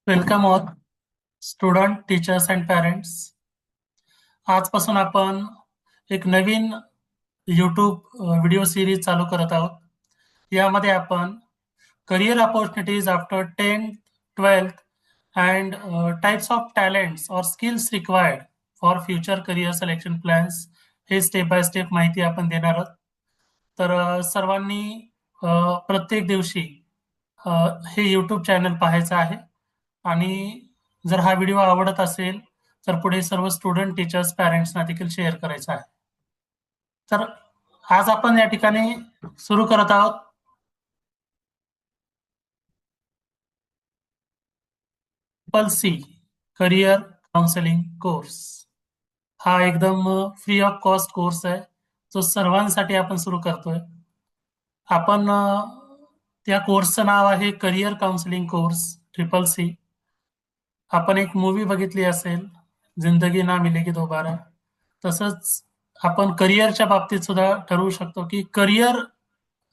Welcome all student teachers and parents. आजपासून आपण एक नवीन यूट्यूब व्हिडिओ सिरीज चालू करत आहोत. यामध्ये आपण career opportunities after 10th 12th and types of talents और skills required for future career selection plans हे स्टेप बाय स्टेप माहिती आपण देणार आहोत. तर सर्वांनी प्रत्येक दिवशी अ, हे यूट्यूब चॅनल पाहायचं आहे आणि जर हा व्हिडिओ आवडत असेल तर पुढे सर्व स्टुडंट टीचर्स पॅरेंट्सना देखील शेअर करायचा आहे. तर आज आपण या ठिकाणी सुरू करत आहोत सी करिअर काउन्सिलिंग कोर्स. हा एकदम फ्री ऑफ कॉस्ट कोर्स आहे जो सर्वांसाठी आपण सुरू करतोय. आपण त्या कोर्सचं नाव आहे करिअर काउन्सिलिंग कोर्स सी. आपण एक मूवी बघितली असेल, जिंदगी ना मिलेगी दोबारा. तसंच आपण करिअरच्या बाबतीत सुद्धा ठरवू शकतो की करिअर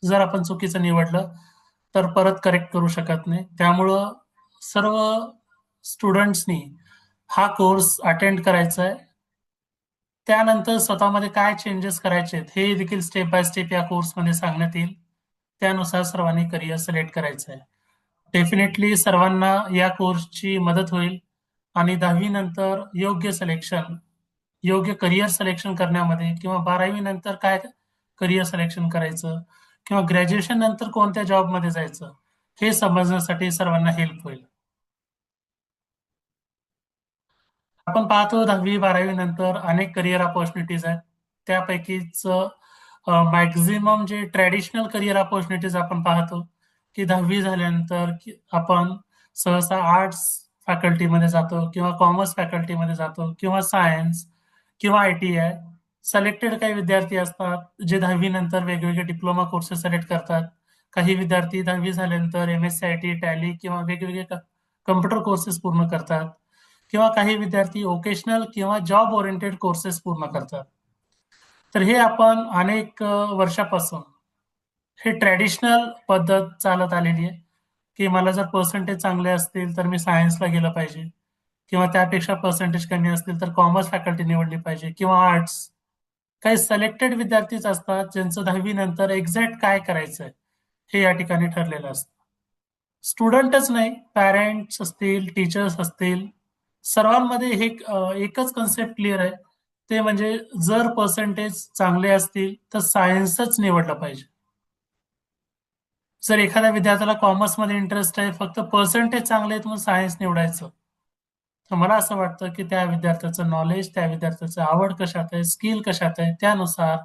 जर आपण चुकीचं निवडलं तर परत करेक्ट करू शकत नाही. त्यामुळं सर्व स्टुडंट्सनी हा कोर्स अटेंड करायचा आहे. त्यानंतर स्वतःमध्ये काय चेंजेस करायचे आहेत हे देखील स्टेप बाय स्टेप या कोर्समध्ये सांगण्यात येईल. त्यानुसार सर्वांनी करिअर सिलेक्ट करायचं आहे. डेफिनेटली सर्वांना या कोर्सची मदत होईल आणि 10वी नंतर योग्य सिलेक्शन, योग्य करिअर सिलेक्शन करण्यामध्ये किंवा 12वी नंतर काय करिअर सिलेक्शन करायचं किंवा ग्रॅज्युएशन नंतर कोणत्या जॉबमध्ये जायचं हे समजण्यासाठी सर्वांना हेल्प होईल. आपण पाहतो 10वी-12वी नंतर अनेक करिअर अपॉर्च्युनिटीज आहेत. त्यापैकीच मॅक्झिमम जे ट्रॅडिशनल करिअर अपॉर्च्युनिटीज आपण पाहतो की 10वी झाल्यानंतर आपण सहसा आर्ट्स फॅकल्टीमध्ये जातो किंवा कॉमर्स फॅकल्टीमध्ये जातो किंवा सायन्स किंवा ITI. सिलेक्टेड काही विद्यार्थी असतात जे 10वी नंतर वेगवेगळे डिप्लोमा कोर्सेस सिलेक्ट करतात. काही विद्यार्थी 10वी झाल्यानंतर MSc IT, टॅली किंवा वेगवेगळे कम्प्युटर कोर्सेस पूर्ण करतात किंवा काही विद्यार्थी वोकेशनल किंवा जॉब ओरिएंटेड कोर्सेस पूर्ण करतात. तर हे आपण अनेक वर्षापासून हे ट्रॅडिशनल पद्धत चालत आलेली आहे की मला जर पर्सेंटेज चांगले असतील तर मी सायन्सला गेलं पाहिजे किंवा त्यापेक्षा पर्सेंटेज कमी असतील तर कॉमर्स फॅकल्टी निवडली पाहिजे किंवा आर्ट्स. काही सिलेक्टेड विद्यार्थीच असतात ज्यांचं 10वी नंतर एक्झॅक्ट काय करायचंय हे या ठिकाणी ठरलेलं असतं. स्टुडंटच नाही, पॅरेंट्स असतील, टीचर्स असतील, सर्वांमध्ये हे एकच कन्सेप्ट क्लिअर आहे, ते म्हणजे जर पर्सेंटेज चांगले असतील तर सायन्सच निवडलं पाहिजे. जर एखाद्या विद्यार्थ्याला कॉमर्समध्ये इंटरेस्ट आहे, फक्त पर्सेंटेज चांगले आहेत म्हणून सायन्स निवडायचं, तर मला असं वाटतं की त्या विद्यार्थ्याचं नॉलेज, त्या विद्यार्थ्याचं आवड कशात आहे, स्किल कशात आहे, त्यानुसार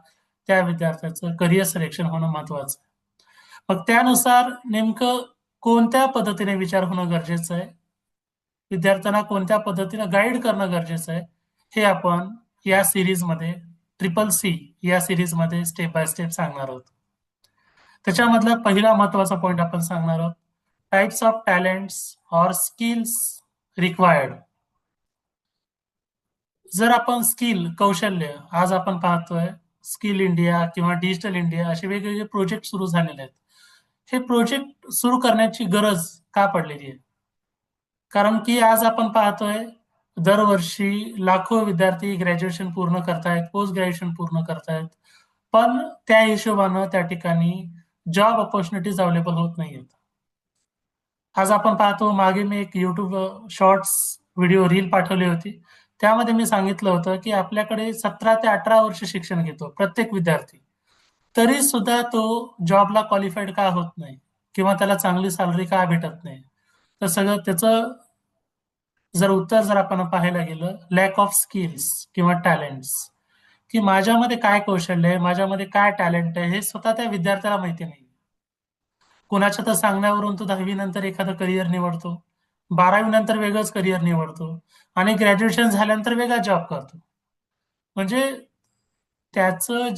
त्या विद्यार्थ्याचं करिअर सिलेक्शन होणं महत्वाचं आहे. मग त्यानुसार नेमकं कोणत्या पद्धतीने विचार होणं गरजेचं आहे, विद्यार्थ्यांना कोणत्या पद्धतीनं गाईड करणं गरजेचं आहे, हे आपण या सिरीजमध्ये सी या सिरीजमध्ये स्टेप बाय स्टेप सांगणार आहोत. त्याच्यामधला पहिला महत्वाचा पॉइंट आपण सांगणार आहोत, टाइप्स ऑफ टॅलेंट्स और स्किल्स रिक्वायर्ड. जर आपण स्किल, कौशल्य, आज आपण पाहतोय स्किल इंडिया किंवा डिजिटल इंडिया असे वेगवेगळे प्रोजेक्ट सुरू झालेले आहेत. हे प्रोजेक्ट सुरू करण्याची गरज का पडलेली आहे? कारण की आज आपण पाहतोय दरवर्षी लाखो विद्यार्थी ग्रॅज्युएशन पूर्ण करतायत, पोस्ट ग्रॅज्युएशन पूर्ण करतायत, पण त्या हिशोबानं त्या ठिकाणी जॉब ऑपॉर्च्युनिटीज अवेलेबल होत नाहीयेत. आज आपण पाहतो, मागे मी एक YouTube शॉर्ट्स व्हिडिओ रील पाठवली होती. त्यामध्ये मी सांगितलं होतं की आपल्याकडे 17 ते 18 वर्ष शिक्षण घेतो प्रत्येक विद्यार्थी. तरी सुद्धा तो जॉबला क्वालिफाईड का होत नाही किंवा त्याला चांगली सॅलरी का भेटत नाही? तर सगळं त्याचं जर आपण पाहायला गेलं, लॅक ऑफ स्किल्स किंवा टॅलेंट्स, की माझ्यामध्ये काय कौशल्य आहे, माझ्यामध्ये काय टॅलेंट आहे, हे स्वतः त्या विद्यार्थ्याला माहिती नाही. कुणाच्या तर सांगण्यावरून तो 10वी नंतर एखादं करिअर निवडतो, 12वी नंतर वेगळंच करिअर निवडतो आणि ग्रॅज्युएशन झाल्यानंतर वेगळा जॉब करतो. म्हणजे त्याचं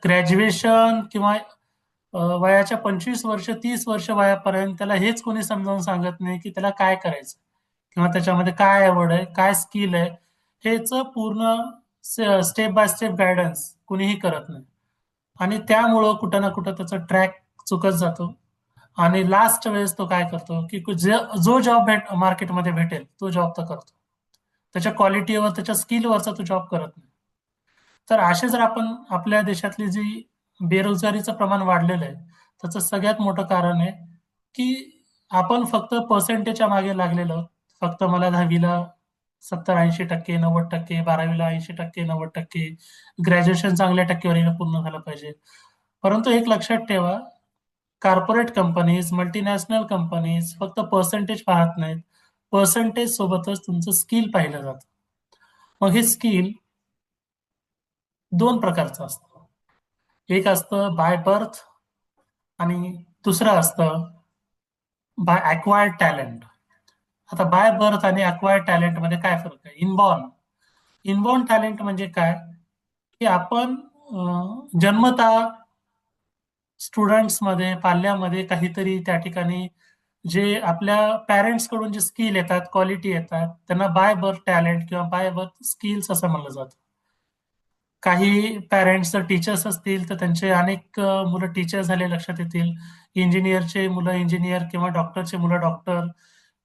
ग्रॅज्युएशन किंवा वयाच्या 25 वर्ष, 30 वर्ष वयापर्यंत त्याला हेच कोणी समजावून सांगत नाही की त्याला काय करायचं किंवा त्याच्यामध्ये काय आवड आहे, काय स्किल आहे, हेच पूर्ण स्टेप बाय स्टेप गायडन्स कुणीही करत नाही आणि त्यामुळं कुठं ना कुठं त्याचा ट्रॅक चुकत जातो आणि लास्ट वेळेस तो काय करतो की जो जॉब मार्केटमध्ये भेटेल तो जॉब तर करतो. त्याच्या क्वालिटीवर त्याच्या स्किलवरचा तो जॉब करत नाही. तर असे जर आपण आपल्या देशातली जी बेरोजगारीचं प्रमाण वाढलेलं आहे त्याचं सगळ्यात मोठं कारण आहे की आपण फक्त पर्सेंटेजच्या मागे लागलेलो आहोत. फक्त मला 10वीला 70-80% 90%, 12वीला 80% 90%, ग्रॅज्युएशन चांगल्या टक्केवारीने पूर्ण झालं पाहिजे. परंतु एक लक्षात ठेवा, कॉर्पोरेट कंपनीज, मल्टीनॅशनल कंपनीज फक्त पर्सेंटेज पाहत नाहीत. पर्सेंटेज सोबतच तुमचं स्किल पाहिलं जातं. मग हे स्किल दोन प्रकारचं असतं. एक असतं बाय बर्थ आणि दुसरं असतं बाय अक्वायर्ड टॅलेंट. आता बाय बर्थ आणि अक्वायर्ड टॅलेंट मध्ये काय फरक आहे? इनबॉर्न टॅलेंट म्हणजे काय की आपण जन्मता स्टुडंट्समध्ये पाल्यामध्ये काहीतरी त्या ठिकाणी जे आपल्या पॅरेंट्स कडून जे स्किल येतात, क्वालिटी येतात, त्यांना बाय बर्थ टॅलेंट किंवा बाय बर्थ स्किल्स असं म्हणलं जातं. काही पॅरेंट्स जर टीचर्स असतील तर त्यांचे अनेक मुलं टीचर झाले लक्षात येतील. इंजिनियरचे मुलं इंजिनियर किंवा डॉक्टरचे मुलं डॉक्टर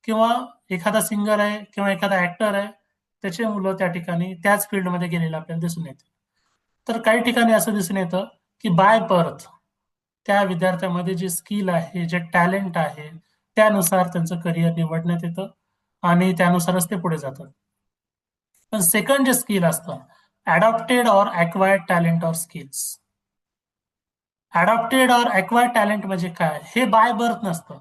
किंवा एखादा सिंगर आहे किंवा एखादा ऍक्टर आहे, त्याचे मुलं त्या ठिकाणी त्याच फील्डमध्ये गेलेलं आपल्याला दिसून येते. तर काही ठिकाणी असं दिसून येतं की बाय बर्थ त्या विद्यार्थ्यामध्ये जे स्किल आहे, जे टॅलेंट आहे, त्यानुसार त्यांचं करिअर निवडण्यात येतं आणि त्यानुसारच ते पुढे जातात. पण सेकंड जे स्किल असतं, adopted or acquired talent or skills. Adopted or acquired talent म्हणजे काय? हे बाय बर्थ नसतं.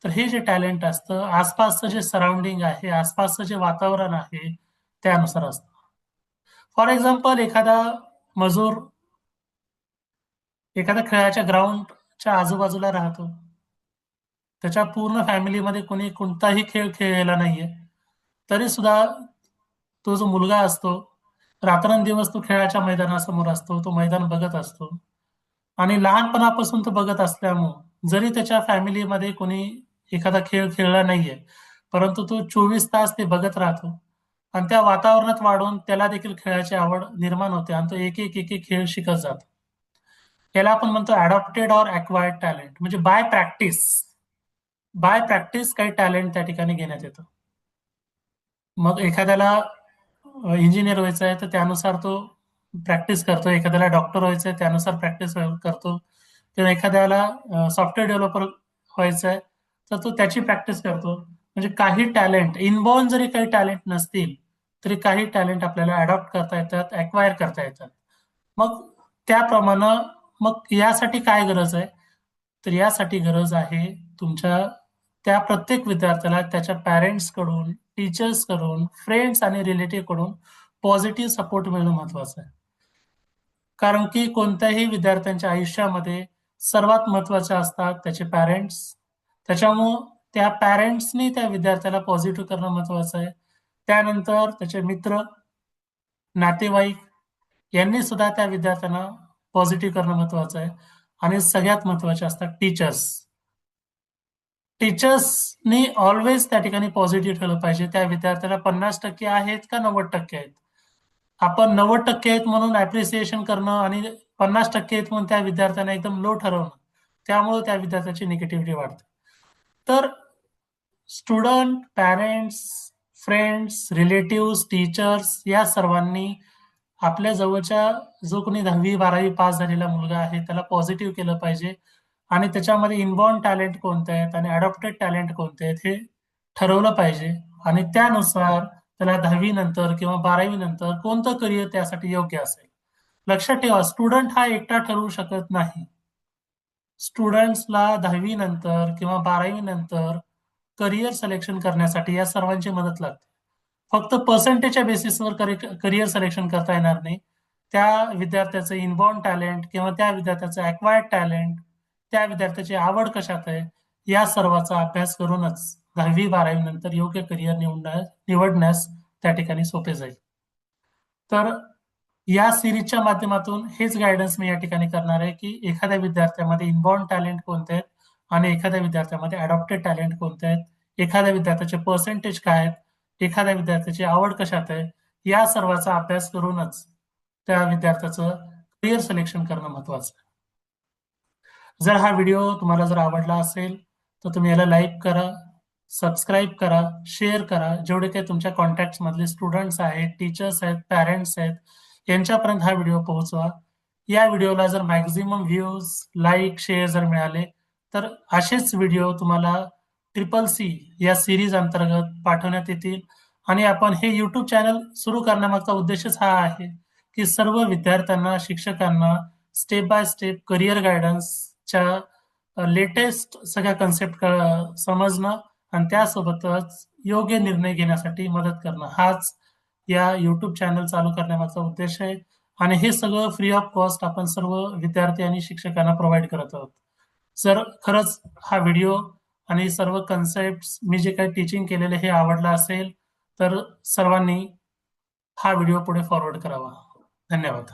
तर हे जे टॅलेंट असतं, आसपासचं जे सराउंडिंग आहे, आसपासचं जे वातावरण आहे, त्यानुसार असतं. फॉर एक्झाम्पल मजूर एखाद्या खेळाच्या ग्राउंडच्या आजूबाजूला राहतो. त्याच्या पूर्ण फॅमिलीमध्ये कोणी कोणताही खेळ खेळलेला नाहीये. तरी सुद्धा तो जो मुलगा असतो, रात्रंदिवस तो खेळाच्या मैदानासमोर असतो. तो मैदान बघत असतो. आणि लहानपणापासून तो बघत असल्यामुळं जरी त्याच्या फॅमिलीमध्ये कोणी एखादा खेळ खेळला नाहीये, परंतु तो 24 तास ते बघत राहतो. आणि त्या वातावरणात वाढून त्याला देखील खेळाची आवड निर्माण होते आणि तो एक एक खेळ शिकत जातो. याला आपण म्हणतो अडॉप्टेड ऑर अक्वायर्ड टॅलेंट म्हणजे बाय प्रॅक्टिस काही टॅलेंट त्या ठिकाणी घेण्यात येतं. मग एखाद्याला इंजिनियर व्हायचं आहे तर त्यानुसार तो प्रॅक्टिस करतो. एखाद्याला डॉक्टर व्हायचं आहे त्यानुसार प्रॅक्टिस करतो. किंवा एखाद्याला सॉफ्टवेअर डेव्हलपर व्हायचं आहे तर तो त्याची प्रॅक्टिस करतो. म्हणजे काही टॅलेंट इनबॉर्न जरी काही टॅलेंट नसतील तरी काही टॅलेंट आपल्याला अडॉप्ट करता येतात, अक्वायर करता येतात. मग त्याप्रमाणे मग यासाठी काय गरज आहे? तर यासाठी गरज आहे तुमच्या त्या प्रत्येक विद्यार्थ्याला त्याच्या पॅरेंट्स कडून, टीचर्स कडून, फ्रेंड्स आणि रिलेटिव्ह कडून पॉझिटिव्ह सपोर्ट मिळणं महत्वाचं आहे. कारण की कोणत्याही विद्यार्थ्यांच्या आयुष्यामध्ये सर्वात महत्वाचे असतात त्याचे पॅरेंट्स. त्याच्यामुळं त्या पॅरेंट्सनी त्या विद्यार्थ्याला पॉझिटिव्ह करणं महत्वाचं आहे. त्यानंतर त्याचे मित्र, नातेवाईक यांनी सुद्धा त्या विद्यार्थ्यांना पॉझिटिव्ह करणं महत्वाचं आहे. आणि सगळ्यात महत्वाचे असतात टीचर्स. टीचर्सनी ऑलवेज त्या ठिकाणी पॉझिटिव्ह ठेवलं पाहिजे. त्या विद्यार्थ्याला 50% आहेत का 90% आहेत? आपण 90% आहेत म्हणून ॲप्रिसिएशन करणं आणि 50% आहेत म्हणून त्या विद्यार्थ्यांना एकदम लो ठरवणं, त्यामुळे त्या विद्यार्थ्याची निगेटिव्हिटी वाढते. तर student, parents, friends, relatives, teachers या सर्वांनी आपल्या जवळच्या जो कोणी 10वी-12वी पास झालेला मुलगा आहे त्याला पॉझिटिव्ह केलं पाहिजे आणि त्याच्यामध्ये इनबॉर्न टॅलेंट कोणते आहेत आणि अडॉप्टेड टॅलेंट कोणते आहेत हे ठरवलं पाहिजे आणि त्यानुसार त्याला 10वी नंतर किंवा 12वी नंतर कोणतं करिअर त्यासाठी योग्य असेल. लक्षात ठेवा, स्टुडंट हा एकटा ठरवू शकत नाही. स्टुडंट्सला 10वी नंतर किंवा 12वी नंतर करिअर सिलेक्शन करण्यासाठी या सर्वांची मदत लागते. फक्त पर्सेंटेजच्या बेसिसवर करिअर सिलेक्शन करता येणार नाही. त्या विद्यार्थ्याचं इनबॉर्न टॅलेंट किंवा त्या विद्यार्थ्याचं अक्वायर्ड टॅलेंट, त्या विद्यार्थ्याची आवड कशात आहे, या सर्वाचा अभ्यास करूनच 10वी-12वी नंतर योग्य करिअर निवडण्यास त्या ठिकाणी सोपे जाईल. तर या सिरीजच्या माध्यमातून हेच गायडन्स मी या ठिकाणी करणार आहे की एखाद्या विद्यार्थ्यामध्ये इनबॉर्न टॅलेंट कोणते आहेत आणि एखाद्या विद्यार्थ्यामध्ये अडॉप्टेड टॅलेंट कोणते आहेत, एखाद्या विद्यार्थ्याचे पर्सेंटेज काय आहेत, एखाद्या विद्यार्थ्याची आवड कशात आहे, या सर्वाचा अभ्यास करूनच त्या विद्यार्थ्याचं करिअर सिलेक्शन करणं महत्वाचं आहे. जर हा व्हिडिओ तुम्हाला जर आवडला असेल तर तुम्ही याला लाईक करा, सबस्क्राईब करा, शेअर करा. जेवढे काही तुमच्या कॉन्टॅक्ट मधले स्टुडंट्स आहेत, टीचर्स आहेत, पॅरेंट्स आहेत, यांच्यापर्यंत हा व्हिडिओ पोहोचवा. या व्हिडिओला जर मॅक्झिमम व्ह्यूज, लाईक, शेअर जर मिळाले तर असेच व्हिडिओ तुम्हाला ट्रिपल सी या सिरीज अंतर्गत पाठवण्यात येतील. आणि आपण हे यूट्यूब चॅनल सुरू करण्यामागचा उद्देशच हा आहे की सर्व विद्यार्थ्यांना, शिक्षकांना स्टेप बाय स्टेप करिअर गायडन्सच्या लेटेस्ट सगळ्या कन्सेप्ट समजणं आणि त्यासोबतच योग्य निर्णय घेण्यासाठी मदत करणं हाच या यूट्यूब चॅनल चालू करण्यामागचा उद्देश आहे. आणि हे सगळं फ्री ऑफ कॉस्ट आपण सर्व विद्यार्थी आणि शिक्षकांना प्रोव्हाइड करत आहोत. जर खरंच हा व्हिडिओ आणि सर्व कन्सेप्ट मी जे काही टीचिंग केलेले हे आवडला असेल तर सर्वांनी हा व्हिडिओ पुढे फॉरवर्ड करावा. धन्यवाद.